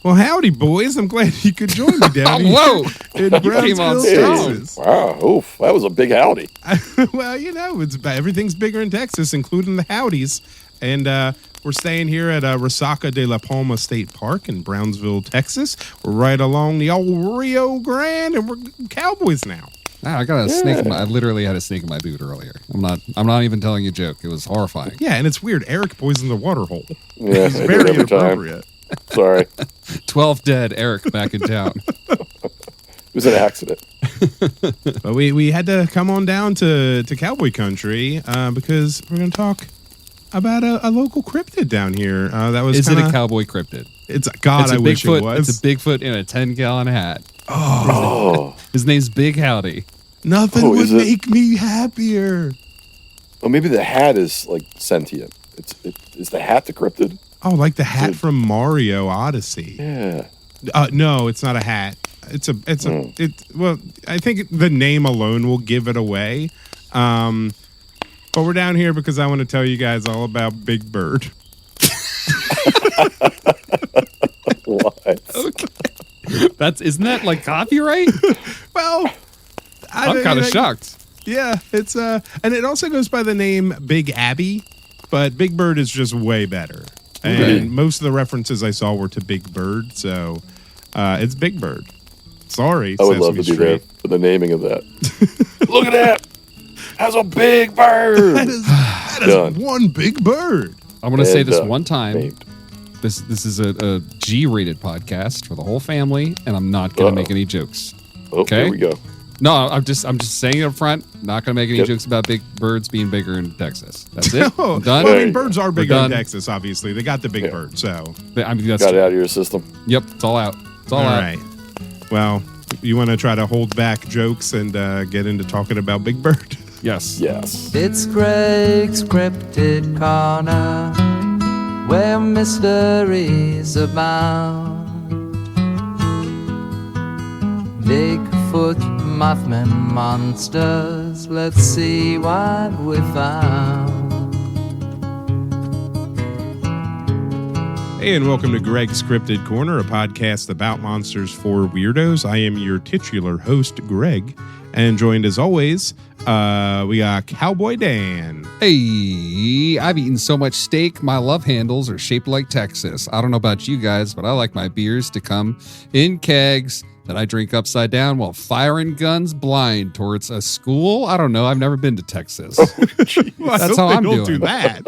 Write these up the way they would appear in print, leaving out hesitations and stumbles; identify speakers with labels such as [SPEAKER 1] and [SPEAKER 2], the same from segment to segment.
[SPEAKER 1] Well, howdy, boys. I'm glad you could join me down here in Brownsville, Texas.
[SPEAKER 2] Wow, oof, that was a big howdy.
[SPEAKER 1] Well, everything's bigger in Texas, including the howdies. And we're staying here at Resaca de la Palma State Park in Brownsville, Texas. We're right along the old Rio Grande, and we're cowboys now.
[SPEAKER 3] I got a snake. I literally had a snake in my boot earlier. I'm not even telling you a joke. It was horrifying.
[SPEAKER 1] Yeah, and it's weird. Eric poisoned the water hole.
[SPEAKER 2] Yeah,
[SPEAKER 1] it's very inappropriate.
[SPEAKER 2] Sorry.
[SPEAKER 3] 12 dead. Eric back in town.
[SPEAKER 2] It was an accident.
[SPEAKER 1] But we had to come on down to cowboy country because we're going to talk about a local cryptid down here.
[SPEAKER 3] Is it a cowboy cryptid?
[SPEAKER 1] I wish it was.
[SPEAKER 3] It's a Bigfoot in a 10-gallon hat.
[SPEAKER 1] Oh.
[SPEAKER 3] His name's Big Howdy.
[SPEAKER 1] Nothing would make me happier.
[SPEAKER 2] Well, maybe the hat is like sentient. Is the hat the cryptid?
[SPEAKER 1] Oh, like the hat from Mario Odyssey.
[SPEAKER 2] Yeah.
[SPEAKER 1] No, it's not a hat. Well, I think the name alone will give it away. But we're down here because I want to tell you guys all about Big Bird.
[SPEAKER 2] What?
[SPEAKER 3] Okay. Isn't that like copyright?
[SPEAKER 1] Well,
[SPEAKER 3] I'm kind of shocked.
[SPEAKER 1] Yeah, it's and it also goes by the name Big Abby, but Big Bird is just way better. And most of the references I saw were to Big Bird, so it's Big Bird. Sorry,
[SPEAKER 2] I would love to be there for the naming of that. Look at that! Has a big bird.
[SPEAKER 1] That is one big bird.
[SPEAKER 3] I'm going to say this one time. This is a G-rated podcast for the whole family, and I'm not going to make any jokes.
[SPEAKER 2] Okay, here we go.
[SPEAKER 3] No, I'm just saying it up front. Not going to make any jokes about big birds being bigger in Texas. That's it. I'm done.
[SPEAKER 1] Well, I mean, birds are bigger in Texas. Obviously, they got the big bird. So
[SPEAKER 3] that's
[SPEAKER 2] got it out of your system.
[SPEAKER 3] Yep, it's all out. It's all out.
[SPEAKER 1] Right. Well, you want to try to hold back jokes and get into talking about Big Bird?
[SPEAKER 3] Yes.
[SPEAKER 4] It's Greg's Cryptid Corner, where mysteries abound. Bigfoot, Mothman, monsters, let's see what we found.
[SPEAKER 1] Hey, and welcome to Greg's Cryptid Corner, a podcast about monsters for weirdos. I am your titular host, Greg, and joined as always, we got Cowboy Dan.
[SPEAKER 3] Hey, I've eaten so much steak, my love handles are shaped like Texas. I don't know about you guys, but I like my beers to come in kegs that I drink upside down while firing guns blind towards a school. I don't know. I've never been to Texas.
[SPEAKER 1] Well, that's how I'm doing. Don't do that.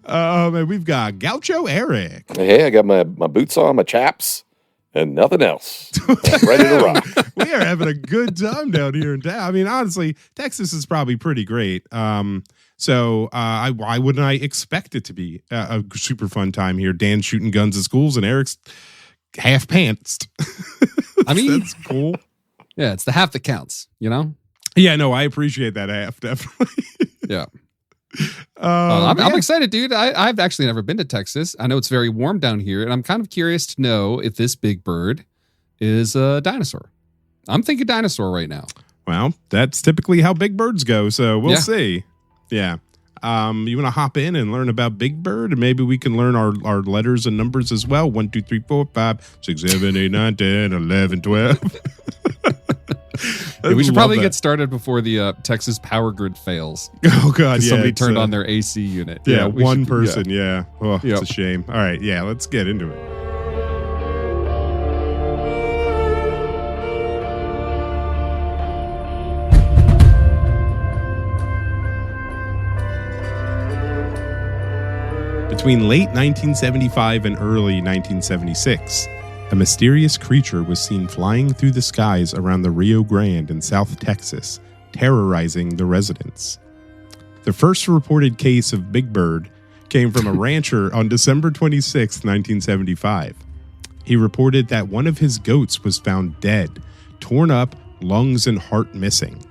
[SPEAKER 1] And we've got Gaucho Eric.
[SPEAKER 2] Hey, I got my boots on, my chaps, and nothing else. Ready to rock.
[SPEAKER 1] We are having a good time down here in town. I mean, honestly, Texas is probably pretty great. So why wouldn't I expect it to be a super fun time here? Dan's shooting guns at schools and Eric's half pantsed.
[SPEAKER 3] I mean,
[SPEAKER 1] that's cool.
[SPEAKER 3] Yeah, it's the half that counts, you know?
[SPEAKER 1] Yeah, no, I appreciate that half, definitely.
[SPEAKER 3] Yeah. I'm excited, dude. I've actually never been to Texas. I know it's very warm down here, and I'm kind of curious to know if this big bird is a dinosaur. I'm thinking dinosaur right now.
[SPEAKER 1] Well, that's typically how big birds go, so we'll see. Yeah. You want to hop in and learn about Big Bird, and maybe we can learn our letters and numbers as well. 1, 2, 3, 4, 5, 6, 7, 8, 9, 10, 11, 12.
[SPEAKER 3] We should probably get started before the Texas power grid fails.
[SPEAKER 1] Oh, God, yeah.
[SPEAKER 3] Somebody turned on their AC unit.
[SPEAKER 1] Yeah, one person, yeah. Oh, it's a shame. All right, yeah, let's get into it. Between late 1975 and early 1976, a mysterious creature was seen flying through the skies around the Rio Grande in South Texas, terrorizing the residents. The first reported case of Big Bird came from a rancher on December 26, 1975. He reported that one of his goats was found dead, torn up, lungs and heart missing.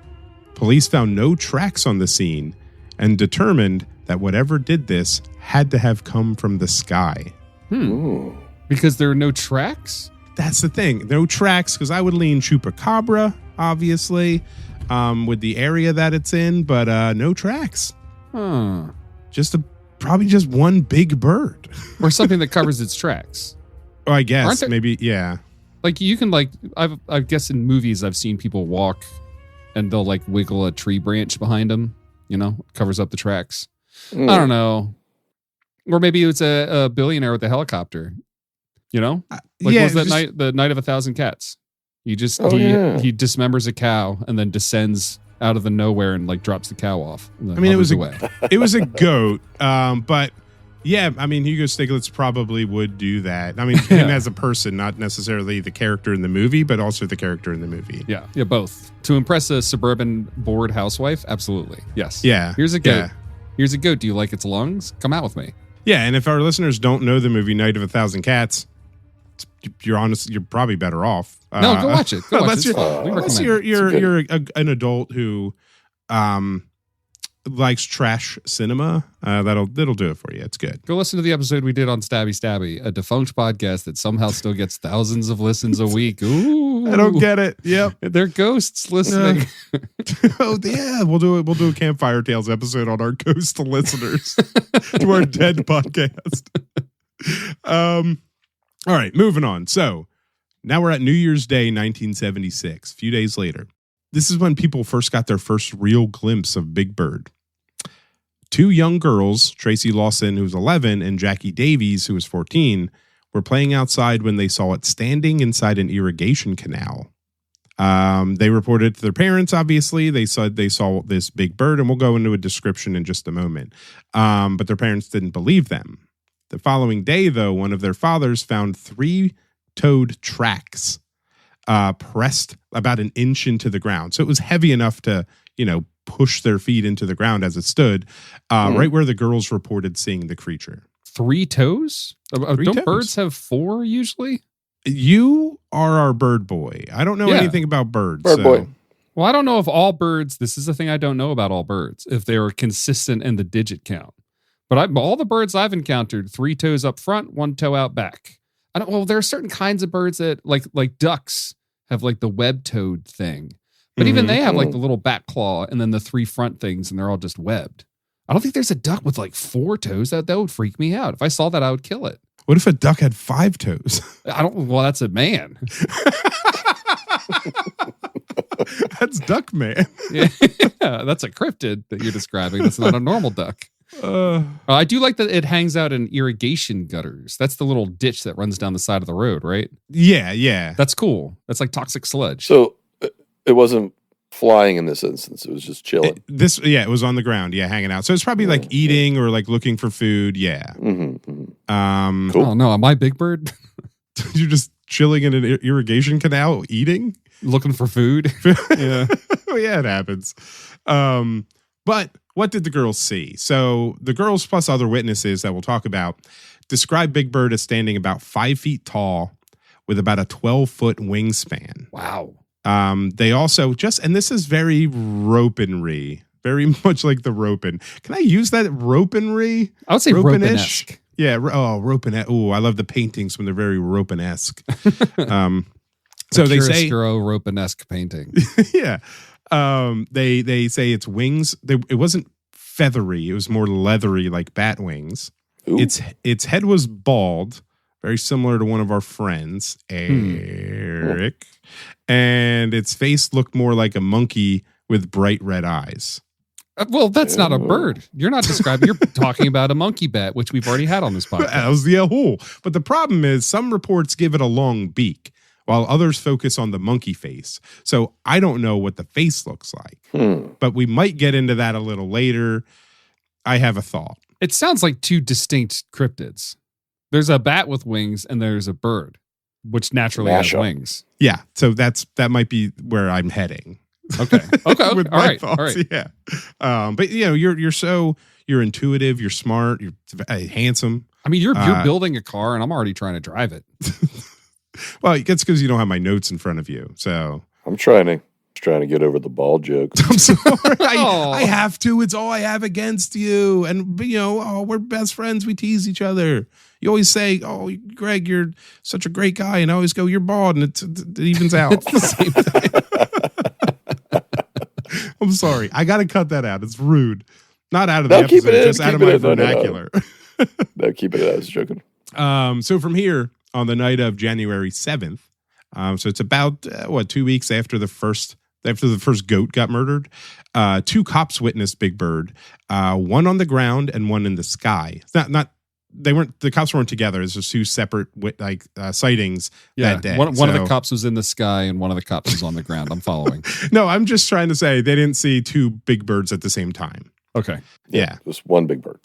[SPEAKER 1] Police found no tracks on the scene and determined that whatever did this had to have come from the sky.
[SPEAKER 3] Because there are no tracks?
[SPEAKER 1] That's the thing. No tracks, because I would lean chupacabra, obviously, with the area that it's in, but no tracks.
[SPEAKER 3] Huh.
[SPEAKER 1] Probably just one big bird.
[SPEAKER 3] Or something that covers its tracks.
[SPEAKER 1] Oh, I guess
[SPEAKER 3] Aren't there-
[SPEAKER 1] maybe. Yeah.
[SPEAKER 3] Like you can I guess in movies I've seen people walk and they'll like wiggle a tree branch behind them, covers up the tracks. I don't know. Or maybe it's a billionaire with a helicopter, Like was that the Night of 1,000 Cats? He dismembers a cow and then descends out of the nowhere and like drops the cow off. And then
[SPEAKER 1] it was
[SPEAKER 3] away.
[SPEAKER 1] It was a goat. But yeah, Hugo Stiglitz probably would do that. Him as a person, not necessarily the character in the movie, but also the character in the movie.
[SPEAKER 3] Yeah, both. To impress a suburban bored housewife, absolutely. Yes.
[SPEAKER 1] Yeah.
[SPEAKER 3] Here's a goat.
[SPEAKER 1] Yeah.
[SPEAKER 3] Here's a goat. Do you like its lungs? Come out with me.
[SPEAKER 1] Yeah, and if our listeners don't know the movie Night of 1,000 Cats, you're probably better off.
[SPEAKER 3] No, go watch it. Go watch it.
[SPEAKER 1] Unless you're an adult who likes trash cinema, that'll do it for you. It's good.
[SPEAKER 3] Go listen to the episode we did on Stabby Stabby, a defunct podcast that somehow still gets thousands of listens a week. Ooh,
[SPEAKER 1] I don't get it. Yep,
[SPEAKER 3] they're ghosts listening.
[SPEAKER 1] Oh yeah, we'll do a Campfire Tales episode on our ghost listeners to our dead podcast. All right, moving on. So now we're at New Year's Day, 1976. A few days later, this is when people first got their first real glimpse of Big Bird. Two young girls, Tracy Lawson, who was 11, and Jackie Davies, who was 14, were playing outside when they saw it standing inside an irrigation canal. They reported to their parents, obviously. They said they saw this big bird, and we'll go into a description in just a moment. But their parents didn't believe them. The following day, though, one of their fathers found 3-toed tracks pressed about an inch into the ground. So it was heavy enough to, push their feet into the ground as it stood, right where the girls reported seeing the creature.
[SPEAKER 3] 3 toes? Don't
[SPEAKER 1] toes.
[SPEAKER 3] Birds have 4 usually?
[SPEAKER 1] You are our bird boy. I don't know anything about birds.
[SPEAKER 2] Bird boy.
[SPEAKER 3] Well, I don't know if all birds, this is the thing I don't know about all birds, if they are consistent in the digit count. But all the birds I've encountered, 3 toes up front, 1 toe out back. There are certain kinds of birds that, like ducks, have like the web-toed thing. But even they have like the little back claw and then the 3 front things, and they're all just webbed. I don't think there's a duck with like 4 toes. That would freak me out. If I saw that, I would kill it.
[SPEAKER 1] What if a duck had 5 toes?
[SPEAKER 3] Well, that's a man.
[SPEAKER 1] That's Duck Man.
[SPEAKER 3] Yeah, that's a cryptid that you're describing. That's not a normal duck. I do like that it hangs out in irrigation gutters. That's the little ditch that runs down the side of the road, right?
[SPEAKER 1] Yeah.
[SPEAKER 3] That's cool. That's like toxic sludge.
[SPEAKER 2] So it wasn't flying in this instance. It was just chilling.
[SPEAKER 1] It was on the ground. Yeah, hanging out. So it's probably like eating or like looking for food. Yeah.
[SPEAKER 2] Cool.
[SPEAKER 3] Oh no, am I Big Bird?
[SPEAKER 1] You're just chilling in an irrigation canal eating?
[SPEAKER 3] Looking for food? Yeah.
[SPEAKER 1] Oh, yeah, it happens. But what did the girls see? So the girls plus other witnesses that we'll talk about describe Big Bird as standing about 5 feet tall with about a 12-foot wingspan.
[SPEAKER 3] Wow.
[SPEAKER 1] They also and this is very ropenry, very much like the Ropen. Can I use that ropenry?
[SPEAKER 3] I would say Ropen-esque.
[SPEAKER 1] Yeah. Ropen-esque. Oh, I love the paintings when they're very Ropen-esque. So they say
[SPEAKER 3] Ropen-esque painting.
[SPEAKER 1] Yeah. They say its wings. It wasn't feathery. It was more leathery, like bat wings.
[SPEAKER 2] Ooh.
[SPEAKER 1] Its head was bald, very similar to one of our friends, Eric. And its face looked more like a monkey with bright red eyes.
[SPEAKER 3] Well, that's not a bird. You're not describing. You're talking about a monkey bat, which we've already had on this podcast.
[SPEAKER 1] That was the whole. But the problem is, some reports give it a long beak, while others focus on the monkey face. So I don't know what the face looks like. But we might get into that a little later. I have a thought.
[SPEAKER 3] It sounds like 2 distinct cryptids. There's a bat with wings and there's a bird, which naturally has wings.
[SPEAKER 1] Yeah, so that might be where I'm heading.
[SPEAKER 3] Okay.
[SPEAKER 1] With
[SPEAKER 3] All
[SPEAKER 1] my
[SPEAKER 3] right.
[SPEAKER 1] thoughts, yeah. But you're intuitive, you're smart, you're handsome.
[SPEAKER 3] I mean, you're building a car, and I'm already trying to drive it.
[SPEAKER 1] Well, it's because you don't have my notes in front of you. So
[SPEAKER 2] I'm trying to get over the ball joke.
[SPEAKER 1] I'm sorry. I have to. It's all I have against you. And we're best friends. We tease each other. You always say, "Oh, Greg, you're such a great guy," and I always go, "You're bald," and it evens out.
[SPEAKER 3] It's the same thing.
[SPEAKER 1] I'm sorry. I got to cut that out. It's rude. Not out of the
[SPEAKER 2] keep
[SPEAKER 1] episode,
[SPEAKER 2] it in,
[SPEAKER 1] just out of my vernacular.
[SPEAKER 2] No, keep it in. I was joking.
[SPEAKER 1] So from here on the night of January 7th. So it's about 2 weeks after the first goat got murdered. 2 cops witnessed Big Bird, one on the ground and one in the sky. It's not the cops weren't together. It's just 2 separate sightings that day.
[SPEAKER 3] One of the cops was in the sky and one of the cops was on the ground. I'm following.
[SPEAKER 1] No, I'm just trying to say they didn't see 2 big birds at the same time.
[SPEAKER 3] Okay.
[SPEAKER 1] Yeah.
[SPEAKER 2] Just one big bird.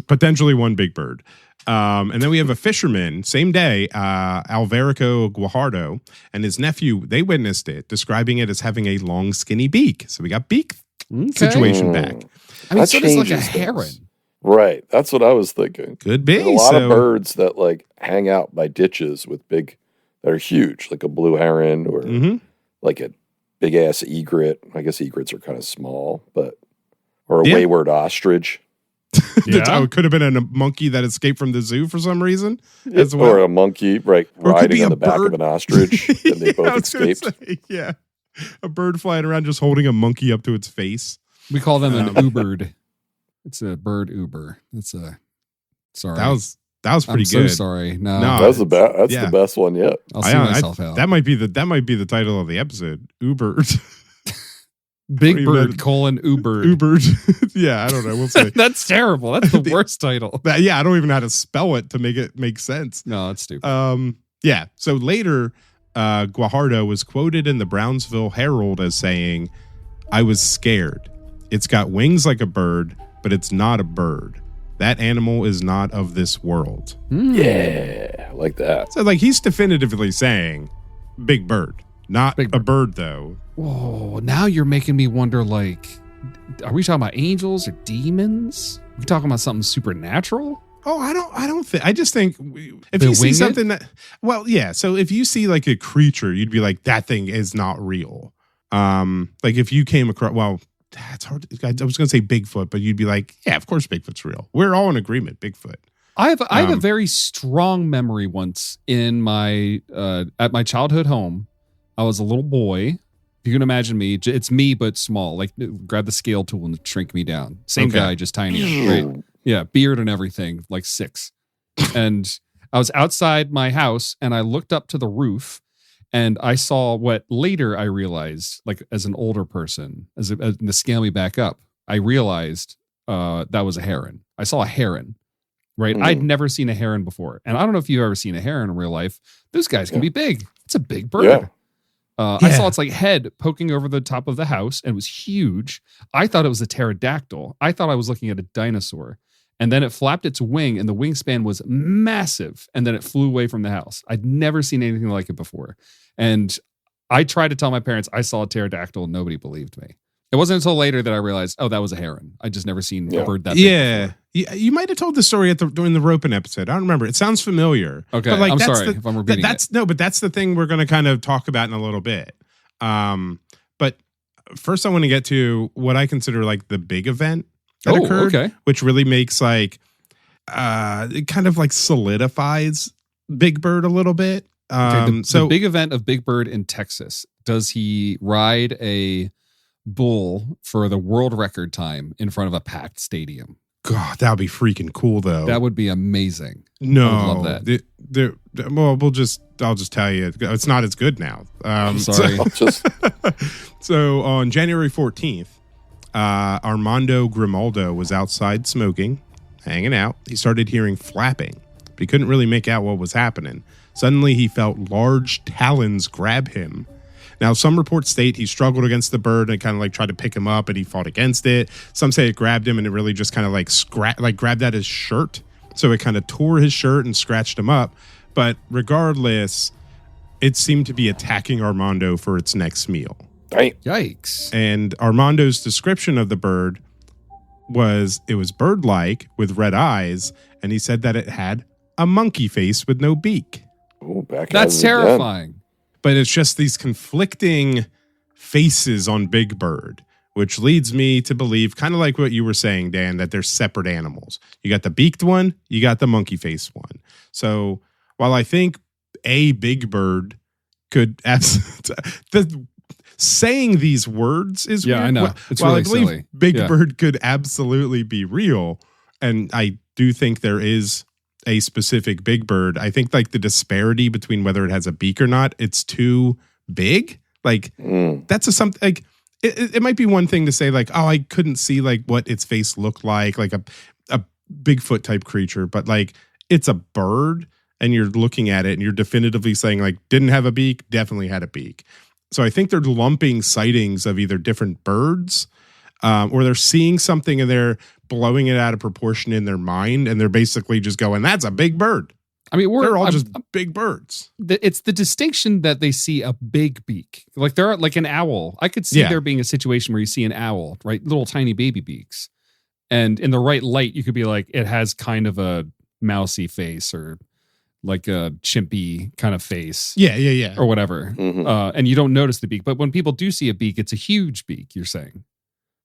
[SPEAKER 1] Potentially one big bird. And then we have a fisherman, same day, Alvarico Guajardo, and his nephew, they witnessed it, describing it as having a long, skinny beak. So we got beak situation back.
[SPEAKER 3] I mean,
[SPEAKER 2] That
[SPEAKER 3] so does like a
[SPEAKER 2] changes
[SPEAKER 3] heron.
[SPEAKER 2] things. Right. That's what I was thinking.
[SPEAKER 1] Could be.
[SPEAKER 2] There's a lot of birds that like hang out by ditches that are huge, like a blue heron or like a big ass egret. I guess egrets are kind of small, or a wayward ostrich.
[SPEAKER 1] It could have been a monkey that escaped from the zoo for some reason as well.
[SPEAKER 2] Or a monkey, riding on the back of an ostrich, and they both escaped.
[SPEAKER 1] A bird flying around just holding a monkey up to its face.
[SPEAKER 3] We call them an Ubered. It's a bird Uber. Sorry.
[SPEAKER 1] That was pretty
[SPEAKER 3] I'm
[SPEAKER 1] good.
[SPEAKER 3] so sorry. No,
[SPEAKER 2] That's the best. That's the best one yet.
[SPEAKER 3] I'll see myself out.
[SPEAKER 1] That might be the title of the episode. Ubered.
[SPEAKER 3] Big Bird : Ubered.
[SPEAKER 1] Ubered. Yeah, I don't know. We'll say.
[SPEAKER 3] That's terrible. That's the worst title.
[SPEAKER 1] I don't even know how to spell it to make it make sense.
[SPEAKER 3] No, it's stupid.
[SPEAKER 1] Yeah. So later, Guajardo was quoted in the Brownsville Herald as saying, "I was scared. It's got wings like a bird, but it's not a bird. That animal is not of this world."
[SPEAKER 2] Yeah, like that.
[SPEAKER 1] So he's definitively saying big bird, not
[SPEAKER 3] Big
[SPEAKER 1] a bird though.
[SPEAKER 3] Whoa, now you're making me wonder, are we talking about angels or demons? Are we talking about something supernatural?
[SPEAKER 1] Oh, I don't think. I just think if
[SPEAKER 3] They're
[SPEAKER 1] you see
[SPEAKER 3] winged?
[SPEAKER 1] something that, so if you see like a creature, you'd be like, that thing is not real. Like if you came across, it's hard. I was going to say Bigfoot, but you'd be like, yeah, of course Bigfoot's real. We're all in agreement, Bigfoot.
[SPEAKER 3] I have a very strong memory once in my at my childhood home. I was a little boy. You can imagine me. It's me, but small. Like grab the scale tool and shrink me down. Same guy, just tinier. Right? Yeah, beard and everything, like 6. And I was outside my house and I looked up to the roof and I saw what later I realized, like as an older person, as to scale me back up, I realized that was a heron. I saw a heron, right? I'd never seen a heron before. And I don't know if you've ever seen a heron in real life. Those guys can be big. It's a big bird.
[SPEAKER 2] Yeah.
[SPEAKER 3] I saw its head poking over the top of the house and it was huge. I thought it was a pterodactyl. I thought I was looking at a dinosaur. And then it flapped its wing and the wingspan was massive. And then it flew away from the house. I'd never seen anything like it before. And I tried to tell my parents I saw a pterodactyl and nobody believed me. It wasn't until later that I realized, oh, that was a heron. I just never seen a bird that big before.
[SPEAKER 1] You might have told the story during the roping episode. I don't remember. It sounds familiar.
[SPEAKER 3] Okay,
[SPEAKER 1] but
[SPEAKER 3] I'm sorry if I'm repeating it.
[SPEAKER 1] No, but that's the thing we're going to kind of talk about in a little bit. But first I want to get to what I consider like the big event that occurred, which really makes it kind of like solidifies Big Bird a little bit.
[SPEAKER 3] The big event of Big Bird in Texas. Does he ride a bull for the world record time in front of a packed stadium?
[SPEAKER 1] God, that would be freaking cool, though.
[SPEAKER 3] That would be amazing.
[SPEAKER 1] No,
[SPEAKER 3] I would love that.
[SPEAKER 1] I'll just tell you, it's not as good now.
[SPEAKER 3] I'm sorry.
[SPEAKER 1] So on January 14th, Armando Grimaldo was outside smoking, hanging out. He started hearing flapping, but he couldn't really make out what was happening. Suddenly, he felt large talons grab him. Now, some reports state he struggled against the bird and kind of tried to pick him up and he fought against it. Some say it grabbed him and it really just kind of grabbed at his shirt. So it kind of tore his shirt and scratched him up. But regardless, it seemed to be attacking Armando for its next meal.
[SPEAKER 3] Yikes.
[SPEAKER 1] And Armando's description of the bird was it was bird-like with red eyes. And he said that it had a monkey face with no beak.
[SPEAKER 2] Ooh,
[SPEAKER 3] that's terrifying.
[SPEAKER 1] But it's just these conflicting faces on Big Bird, which leads me to believe, kind of like what you were saying, Dan, that they're separate animals. You got the beaked one, you got the monkey face one. So while I think a Big Bird could saying these words is weird.
[SPEAKER 3] I know. It's
[SPEAKER 1] while
[SPEAKER 3] really
[SPEAKER 1] I believe
[SPEAKER 3] silly.
[SPEAKER 1] Big Bird could absolutely be real, and I do think there is a specific big bird. I think like the disparity between whether it has a beak or not, it's too big. Like that's something like it might be one thing to say like, oh, I couldn't see like what its face looked like a Bigfoot type creature, but like it's a bird and you're looking at it and you're definitively saying like didn't have a beak, definitely had a beak. So I think they're lumping sightings of either different birds or they're seeing something and they're blowing it out of proportion in their mind. And they're basically just going, that's a big bird.
[SPEAKER 3] I mean,
[SPEAKER 1] they're all just big birds.
[SPEAKER 3] It's the distinction that they see a big beak. Like they're like an owl. I could see there being a situation where you see an owl, right? Little tiny baby beaks. And in the right light, you could be like, it has kind of a mousy face or like a chimpy kind of face.
[SPEAKER 1] Yeah.
[SPEAKER 3] Or whatever.
[SPEAKER 2] Mm-hmm.
[SPEAKER 3] And you don't notice the beak. But when people do see a beak, it's a huge beak, you're saying.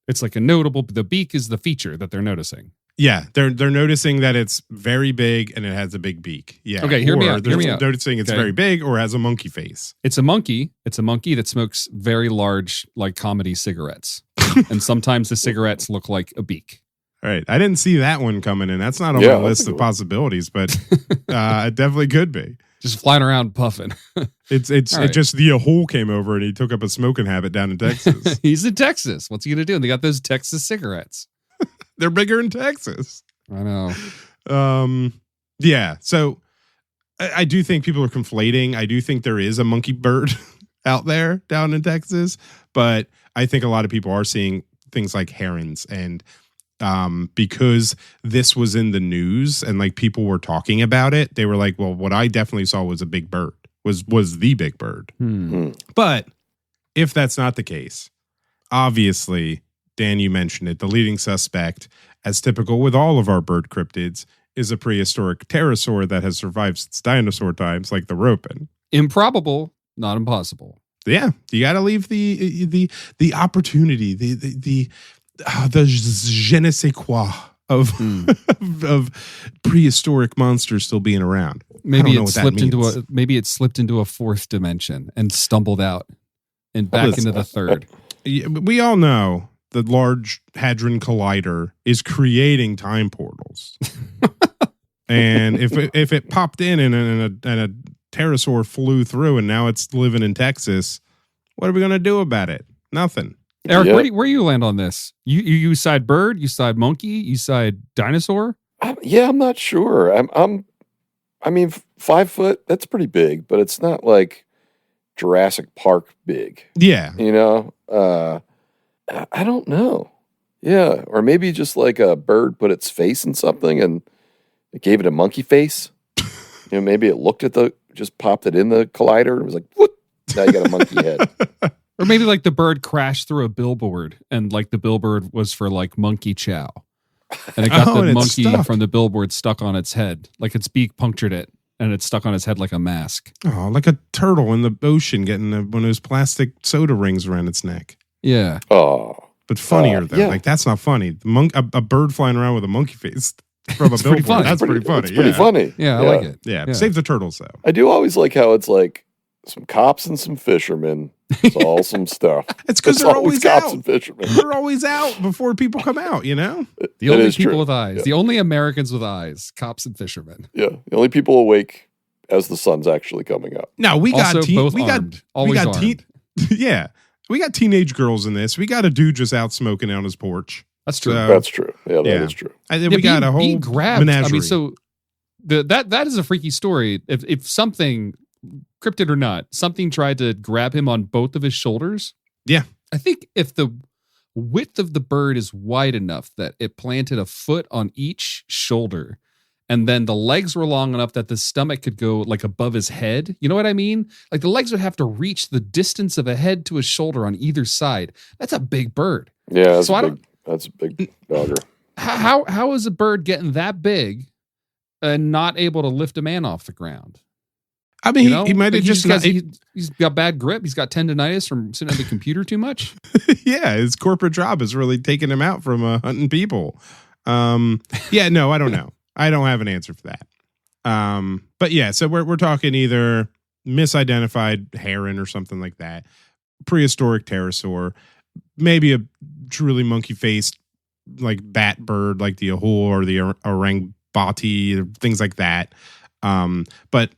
[SPEAKER 3] It's like a notable, the beak is the feature that they're noticing.
[SPEAKER 1] Yeah, they're noticing that it's very big and it has a big beak. Yeah.
[SPEAKER 3] Okay, hear me out.
[SPEAKER 1] They're noticing it's very big or has a monkey face.
[SPEAKER 3] It's a monkey. It's a monkey that smokes very large, like comedy cigarettes. And sometimes the cigarettes look like a beak.
[SPEAKER 1] All right. I didn't see that one coming in. That's not on my list of possibilities, but it definitely could be.
[SPEAKER 3] Just flying around puffing.
[SPEAKER 1] It's just the Yahoo came over and he took up a smoking habit down in Texas.
[SPEAKER 3] He's in Texas. What's he going to do? And they got those Texas cigarettes.
[SPEAKER 1] They're bigger in Texas.
[SPEAKER 3] I know.
[SPEAKER 1] Yeah. So I do think people are conflating. I do think there is a monkey bird out there down in Texas, but I think a lot of people are seeing things like herons and because this was in the news and like people were talking about it, they were like, well, what I definitely saw was a big bird, was the big bird. But if that's not the case, obviously, Dan, you mentioned it, the leading suspect, as typical with all of our bird cryptids, is a prehistoric pterosaur that has survived since dinosaur times, like the ropin.
[SPEAKER 3] Improbable, not impossible.
[SPEAKER 1] Yeah, you got to leave the opportunity, the je ne sais quoi of prehistoric monsters still being around.
[SPEAKER 3] Maybe it slipped into a fourth dimension and stumbled out and back into the third.
[SPEAKER 1] We all know the Large Hadron Collider is creating time portals. And if it popped in and a pterosaur flew through and now it's living in Texas, what are we going to do about it? Nothing.
[SPEAKER 3] Eric, where do you land on this? You side bird, you side monkey, you side dinosaur?
[SPEAKER 2] I'm not sure. I mean, 5 foot, that's pretty big, but it's not like Jurassic Park big.
[SPEAKER 1] Yeah.
[SPEAKER 2] You know? I don't know. Yeah. Or maybe just like a bird put its face in something and it gave it a monkey face. You know, maybe it looked at just popped it in the collider and was like, what? Now you got a monkey head.
[SPEAKER 3] Or maybe like the bird crashed through a billboard and like the billboard was for like monkey chow. And it got the monkey from the billboard stuck on its head. Like its beak punctured it and it's stuck on its head like a mask.
[SPEAKER 1] Oh, like a turtle in the ocean getting one of those plastic soda rings around its neck.
[SPEAKER 3] Yeah.
[SPEAKER 2] Oh.
[SPEAKER 1] But funnier though. Yeah. Like that's not funny. A bird flying around with a monkey face from a billboard. That's pretty funny.
[SPEAKER 2] It's pretty funny.
[SPEAKER 3] Yeah, I like it.
[SPEAKER 1] Yeah. Save the turtles though.
[SPEAKER 2] I do always like how it's like some cops and some fishermen. It's all some stuff.
[SPEAKER 1] It's because they're always
[SPEAKER 2] cops
[SPEAKER 1] out.
[SPEAKER 2] And fishermen.
[SPEAKER 1] They're always out before people come out, you know?
[SPEAKER 3] The only people with eyes. Yeah. The only Americans with eyes. Cops and fishermen.
[SPEAKER 2] Yeah. The only people awake as the sun's actually coming up.
[SPEAKER 1] No, we got
[SPEAKER 3] armed.
[SPEAKER 1] Yeah. We got teenage girls in this. We got a dude just out smoking on his porch.
[SPEAKER 3] That's true.
[SPEAKER 2] That's true. Yeah, that is true.
[SPEAKER 1] We got a whole menagerie.
[SPEAKER 3] I mean, so that is a freaky story. If something, cryptid or not, something tried to grab him on both of his shoulders.
[SPEAKER 1] Yeah.
[SPEAKER 3] I think if the width of the bird is wide enough that it planted a foot on each shoulder, and then the legs were long enough that the stomach could go like above his head. You know what I mean? Like the legs would have to reach the distance of a head to a shoulder on either side. That's a big bird.
[SPEAKER 2] Yeah, that's a big dogger.
[SPEAKER 3] How is a bird getting that big and not able to lift a man off the ground?
[SPEAKER 1] I mean, he might have just
[SPEAKER 3] he's got bad grip. He's got tendonitis from sitting at the computer too much.
[SPEAKER 1] Yeah, his corporate job is really taking him out from hunting people. Yeah, no, I don't know. I don't have an answer for that. But yeah, so we're talking either misidentified heron or something like that, prehistoric pterosaur, maybe a truly monkey-faced like bat bird like the ahul or the bati, things like that. But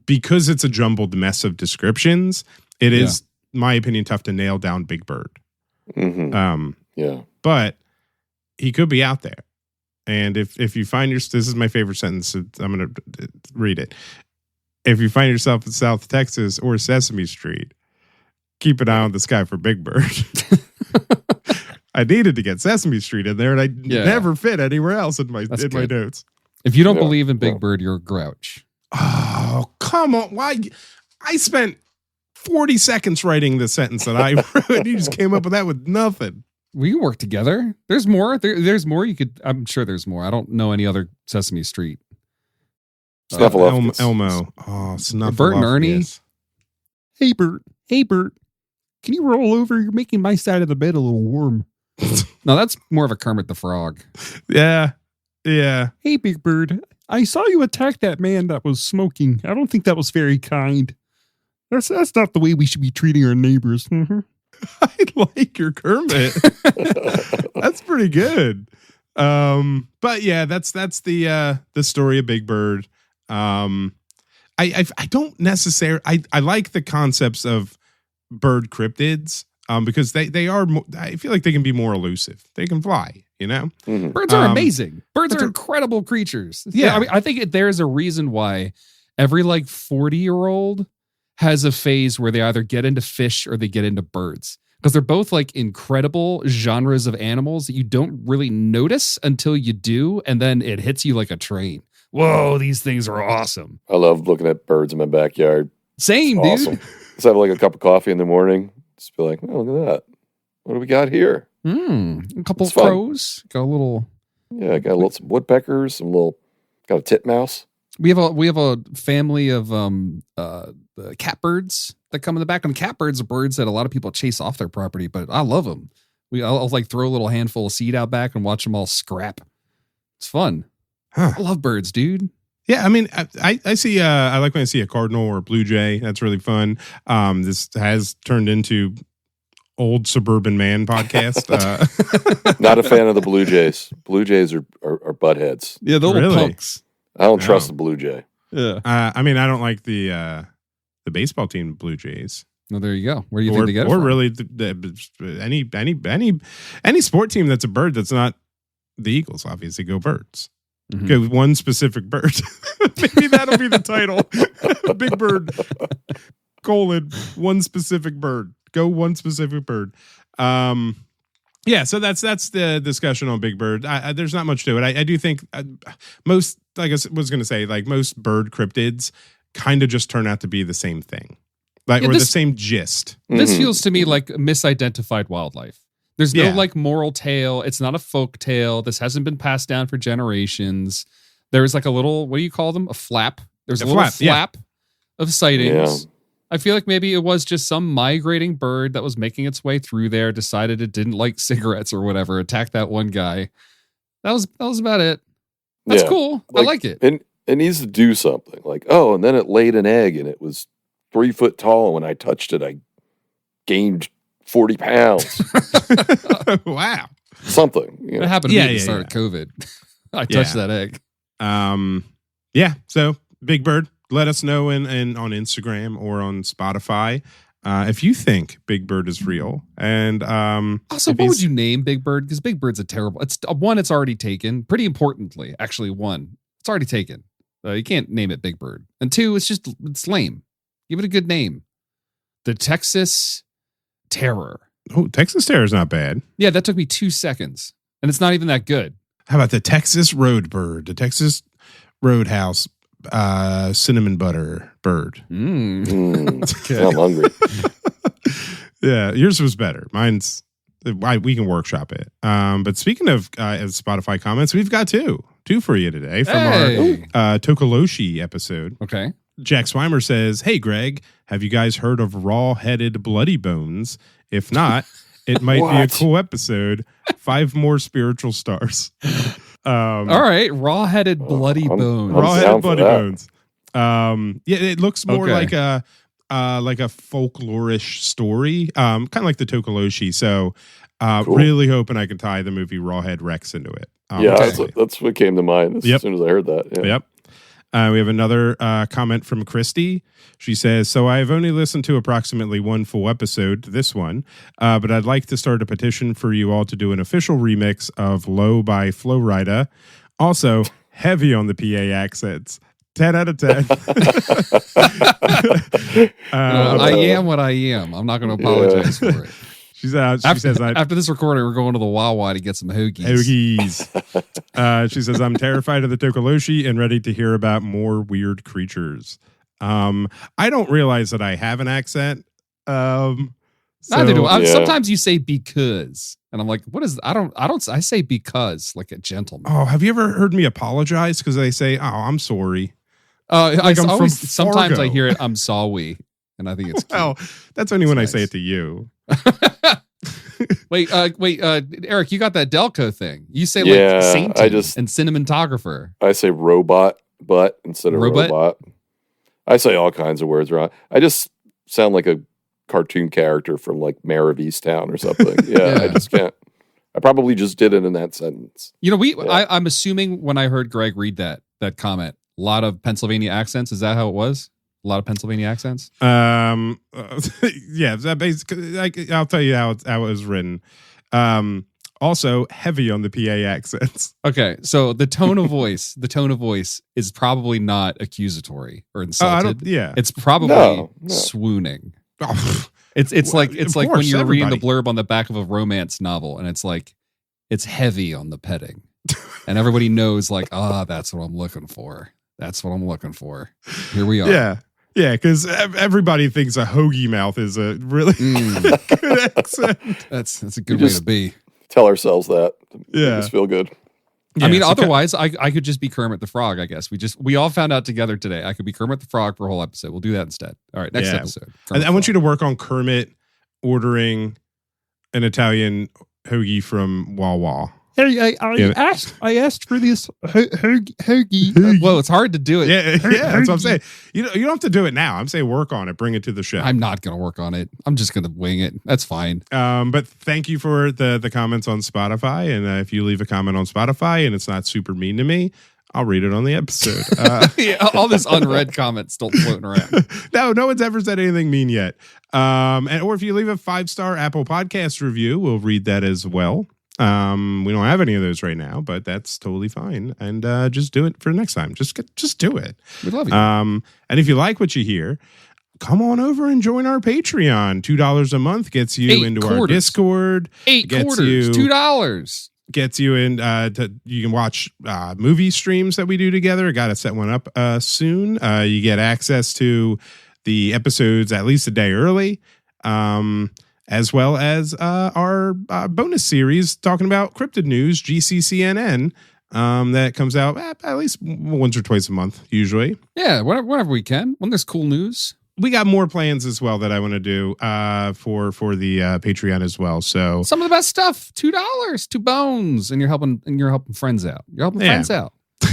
[SPEAKER 1] because it's a jumbled mess of descriptions, it is, my opinion, tough to nail down Big Bird.
[SPEAKER 2] Yeah.
[SPEAKER 1] But he could be out there. And if you find this is my favorite sentence, so I'm going to read it. If you find yourself in South Texas or Sesame Street, keep an eye on the sky for Big Bird. I needed to get Sesame Street in there, and I never fit anywhere else in my notes.
[SPEAKER 3] If you don't believe in Big Bird, you're a grouch.
[SPEAKER 1] Oh, come on. Why? I spent 40 seconds writing the sentence that I wrote. You just came up with that with nothing.
[SPEAKER 3] We can work together. There's more. There's more. I'm sure there's more. I don't know any other Sesame Street.
[SPEAKER 2] Snuffleupagus.
[SPEAKER 1] Elmo. Oh, Snuffleupagus.
[SPEAKER 3] Bert and Ernie. Hey, Bert. Hey, Bert. Can you roll over? You're making my side of the bed a little warm. No, that's more of a Kermit the Frog.
[SPEAKER 1] Yeah. Yeah.
[SPEAKER 5] Hey, Big Bird. I saw you attack that man that was smoking. I don't think that was very kind. That's not the way we should be treating our neighbors. Mm-hmm.
[SPEAKER 1] I like your Kermit. That's pretty good. But yeah, that's the story of Big Bird. I don't necessarily I like the concepts of bird cryptids because they are I feel like they can be more elusive. They can fly, you know.
[SPEAKER 2] Mm-hmm.
[SPEAKER 3] Birds are amazing. Birds are incredible creatures.
[SPEAKER 1] Yeah,
[SPEAKER 3] I mean, I think there's a reason why every 40-year-old has a phase where they either get into fish or they get into birds, because they're both incredible genres of animals that you don't really notice until you do, and then it hits you like a train. Whoa, these things are awesome.
[SPEAKER 2] I love looking at birds in my backyard.
[SPEAKER 3] Same,
[SPEAKER 2] It's awesome.
[SPEAKER 3] dude.
[SPEAKER 2] Just have a cup of coffee in the morning. Just be like, oh, look at that. What do we got here?
[SPEAKER 3] A couple
[SPEAKER 2] It's fun.
[SPEAKER 3] crows. Got a little.
[SPEAKER 2] Yeah, I got some woodpeckers, got a titmouse.
[SPEAKER 3] We have a family of catbirds that come in the back. And catbirds are birds that a lot of people chase off their property, but I love them. I'll throw a little handful of seed out back and watch them all scrap. It's fun.
[SPEAKER 1] Huh.
[SPEAKER 3] I love birds, dude.
[SPEAKER 1] Yeah, I mean, I see. I like when I see a cardinal or a blue jay. That's really fun. This has turned into old suburban man podcast.
[SPEAKER 2] Not a fan of the Blue Jays. Blue Jays are buttheads.
[SPEAKER 3] Yeah, the little
[SPEAKER 1] Really?
[SPEAKER 3] punks.
[SPEAKER 2] I don't trust the Blue Jay.
[SPEAKER 3] Yeah.
[SPEAKER 1] I mean, I don't like the baseball team, Blue Jays.
[SPEAKER 3] Well, there you go. Where do you think they get it
[SPEAKER 1] or
[SPEAKER 3] from?
[SPEAKER 1] really any sport team that's a bird that's not the Eagles. Obviously, go Birds.
[SPEAKER 3] Mhm.
[SPEAKER 1] Go one specific bird. Maybe that'll be the title. Big Bird, one specific bird. Go one specific bird. Yeah, so that's the discussion on Big Bird. There's not much to it. I do think most, like I was going to say, most bird cryptids kind of just turn out to be the same thing, the same gist.
[SPEAKER 3] This feels to me like misidentified wildlife. There's no moral tale. It's not a folk tale. This hasn't been passed down for generations. There's a little, what do you call them? A flap. There's a little flap of sightings.
[SPEAKER 2] Yeah.
[SPEAKER 3] I feel like maybe it was just some migrating bird that was making its way through there, decided it didn't like cigarettes or whatever, attacked that one guy. That was about it. That's cool. I like it.
[SPEAKER 2] And it needs to do something. And then it laid an egg and it was 3 foot tall. And when I touched it, I gained 40 pounds.
[SPEAKER 1] Wow.
[SPEAKER 2] Something.
[SPEAKER 3] It happened to me at the start of COVID. I touched that egg.
[SPEAKER 1] Yeah. So Big Bird, let us know on Instagram or on Spotify if you think Big Bird is real. And
[SPEAKER 3] also, what would you name Big Bird? Because Big Bird's it's already taken. Pretty importantly, actually, it's already taken. You can't name it Big Bird. And 2, it's lame. Give it a good name. The Texas Terror.
[SPEAKER 1] Oh, Texas Terror is not bad.
[SPEAKER 3] Yeah, that took me 2 seconds, and it's not even that good.
[SPEAKER 1] How about the Texas Road Bird? The Texas Roadhouse cinnamon butter bird.
[SPEAKER 3] Okay.
[SPEAKER 2] I'm hungry.
[SPEAKER 1] Yeah, yours was better. Mine's we can workshop it. But speaking of Spotify comments, we've got two for you today from our Tokoloshi episode.
[SPEAKER 3] Okay.
[SPEAKER 1] Jack Swimer says, "Hey Greg, have you guys heard of raw-headed bloody bones? If not, it might be a cool episode. 5 more spiritual stars."
[SPEAKER 3] All right, raw-headed bloody bones.
[SPEAKER 1] Raw-headed bloody bones. It looks more like a folklorish story, kind of like the Tokoloshi. So
[SPEAKER 2] Cool.
[SPEAKER 1] Really hoping I can tie the movie Rawhead Rex into it.
[SPEAKER 2] Yeah,
[SPEAKER 1] Honestly.
[SPEAKER 2] that's what came to mind as soon as I heard that. Yeah.
[SPEAKER 1] Yep. We have another comment from Christy. She says, so I've only listened to approximately one full episode, this one, but I'd like to start a petition for you all to do an official remix of Low by Flo Rida. Also, heavy on the PA accents. 10 out of 10.
[SPEAKER 3] I am what I am. I'm not going to apologize for it.
[SPEAKER 1] She says,
[SPEAKER 3] after this recording, we're going to the Wawa to get some hoagies.
[SPEAKER 1] She says, I'm terrified of the Tokoloshi and ready to hear about more weird creatures. I don't realize that I have an accent.
[SPEAKER 3] Neither do I. Sometimes you say because, and I'm like, what is? I say because like a gentleman.
[SPEAKER 1] Oh, have you ever heard me apologize? Because I say, oh, I'm sorry.
[SPEAKER 3] Sometimes I hear it, I'm sorry. And I think it's cute.
[SPEAKER 1] Well, that's only when I say it to you.
[SPEAKER 3] Wait, Eric, you got that Delco thing. You say like saint and cinematographer.
[SPEAKER 2] I say robot butt instead of robot. I say all kinds of words wrong. I just sound like a cartoon character from like Mayor of Easttown or something. Yeah, I just can't. I probably just did it in that sentence.
[SPEAKER 3] You know, I'm assuming when I heard Greg read that comment, a lot of Pennsylvania accents. Is that how it was? A lot of Pennsylvania accents.
[SPEAKER 1] Yeah, that basically. I'll tell you how it was written. Also, heavy on the PA accents.
[SPEAKER 3] Okay, so the tone of voice is probably not accusatory or insulted. It's probably swooning. It's like when you're reading the blurb on the back of a romance novel, and it's like it's heavy on the petting, and everybody knows like, that's what I'm looking for. That's what I'm looking for. Here we are.
[SPEAKER 1] Yeah, because everybody thinks a hoagie mouth is a really good accent.
[SPEAKER 3] That's a good way to be.
[SPEAKER 2] Tell ourselves that.
[SPEAKER 1] Yeah.
[SPEAKER 2] Just feel good.
[SPEAKER 3] Yeah, I mean, otherwise, I could just be Kermit the Frog, I guess. We all found out together today. I could be Kermit the Frog for a whole episode. We'll do that instead. All right, next episode.
[SPEAKER 1] I want you to work on Kermit ordering an Italian hoagie from Wawa.
[SPEAKER 5] Hey, I asked for this hoagie.
[SPEAKER 3] Well, it's hard to do it.
[SPEAKER 1] Yeah, that's what I'm saying. You don't have to do it now. I'm saying work on it. Bring it to the show.
[SPEAKER 3] I'm not going to work on it. I'm just going to wing it. That's fine.
[SPEAKER 1] But thank you for the comments on Spotify. And if you leave a comment on Spotify and it's not super mean to me, I'll read it on the episode.
[SPEAKER 3] All this unread comments still floating around.
[SPEAKER 1] No one's ever said anything mean yet. Or if you leave a 5-star Apple Podcast review, we'll read that as well. We don't have any of those right now, but that's totally fine. And just do it for next time. Just do it.
[SPEAKER 3] We love you.
[SPEAKER 1] And if you like what you hear, come on over and join our Patreon. $2 a month gets you into our Discord.
[SPEAKER 3] $2.
[SPEAKER 1] Gets you in. You can watch movie streams that we do together. Got to set one up soon. You get access to the episodes at least a day early. As well as our bonus series talking about cryptid news, GCCNN, that comes out at least once or twice a month, usually.
[SPEAKER 3] Yeah, whenever we can. When there's cool news.
[SPEAKER 1] We got more plans as well that I want to do for the Patreon as well. So
[SPEAKER 3] some of the best stuff, $2, 2 bones, and you're helping friends out. You're helping friends out.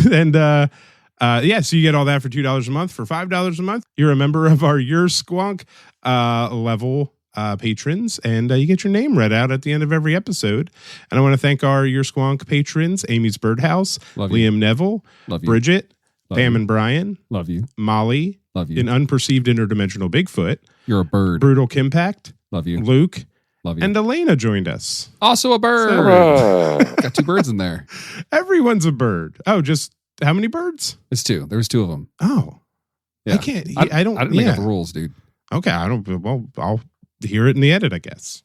[SPEAKER 1] And so you get all that for $2 a month. For $5 a month, you're a member of our Your Squonk level patrons, and you get your name read out at the end of every episode. And I want to thank our Your Squonk patrons: Amy's Birdhouse, Liam Neville, Bridget, Pam and Brian,
[SPEAKER 3] love you,
[SPEAKER 1] Molly,
[SPEAKER 3] love you,
[SPEAKER 1] an unperceived interdimensional Bigfoot,
[SPEAKER 3] you're a bird,
[SPEAKER 1] Brutal Kimpact,
[SPEAKER 3] love you,
[SPEAKER 1] Luke,
[SPEAKER 3] love you,
[SPEAKER 1] and Elena joined us.
[SPEAKER 3] Also a bird. Got 2 birds in there.
[SPEAKER 1] Everyone's a bird. Oh, just how many birds?
[SPEAKER 3] It's 2. There was 2 of them.
[SPEAKER 1] Oh,
[SPEAKER 3] yeah.
[SPEAKER 1] I can't. I didn't
[SPEAKER 3] make up the rules, dude.
[SPEAKER 1] Okay, I don't. Well, I'll hear it in the edit, I guess.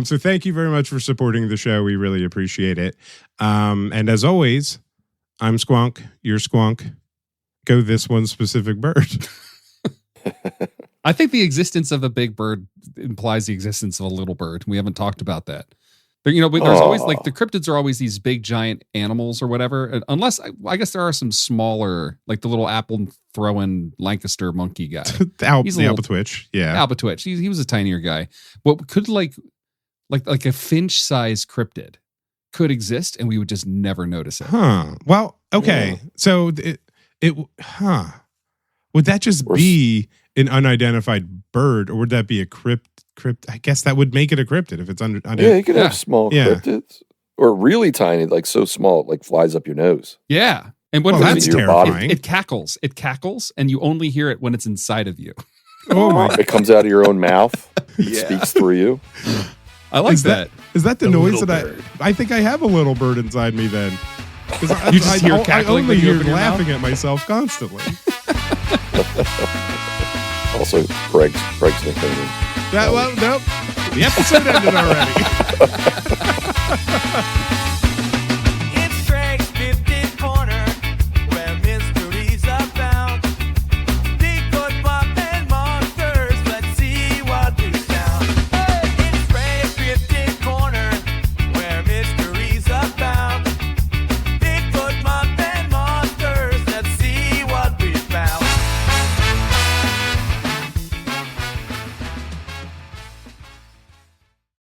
[SPEAKER 1] So thank you very much for supporting the show. We really appreciate it. And as always, I'm Squonk. You're Squonk. Go this one specific bird.
[SPEAKER 3] I think the existence of a big bird implies the existence of a little bird. We haven't talked about that. But, there's always like the cryptids are always these big giant animals or whatever. Unless I guess there are some smaller, like the little apple throwing Lancaster monkey guy.
[SPEAKER 1] the Alba Twitch. Yeah.
[SPEAKER 3] Alba Twitch. He was a tinier guy. What could like a finch sized cryptid could exist and we would just never notice it.
[SPEAKER 1] Huh. Well, okay. Yeah. So would that just be an unidentified bird, or would that be a cryptid? I guess that would make it a cryptid if it's under.
[SPEAKER 2] Yeah, you could have small
[SPEAKER 1] Yeah.
[SPEAKER 2] cryptids. Or really tiny, like so small it like flies up your nose.
[SPEAKER 3] Yeah. And what
[SPEAKER 1] Well,
[SPEAKER 3] does
[SPEAKER 1] that's
[SPEAKER 2] your body.
[SPEAKER 1] terrifying.
[SPEAKER 3] it cackles. It cackles, and you only hear it when it's inside of you.
[SPEAKER 1] Oh my!
[SPEAKER 2] It comes out of your own mouth. It speaks through you.
[SPEAKER 3] I like
[SPEAKER 1] Is that the
[SPEAKER 3] A
[SPEAKER 1] noise
[SPEAKER 3] little
[SPEAKER 1] that
[SPEAKER 3] bird.
[SPEAKER 1] I think I have a little bird inside me then? 'Cause
[SPEAKER 3] You just hear
[SPEAKER 1] I
[SPEAKER 3] cackling
[SPEAKER 1] only
[SPEAKER 3] when you
[SPEAKER 1] hear
[SPEAKER 3] open your
[SPEAKER 1] laughing at myself constantly.
[SPEAKER 2] Also, Craig's nickname.
[SPEAKER 1] Nope. The episode ended already.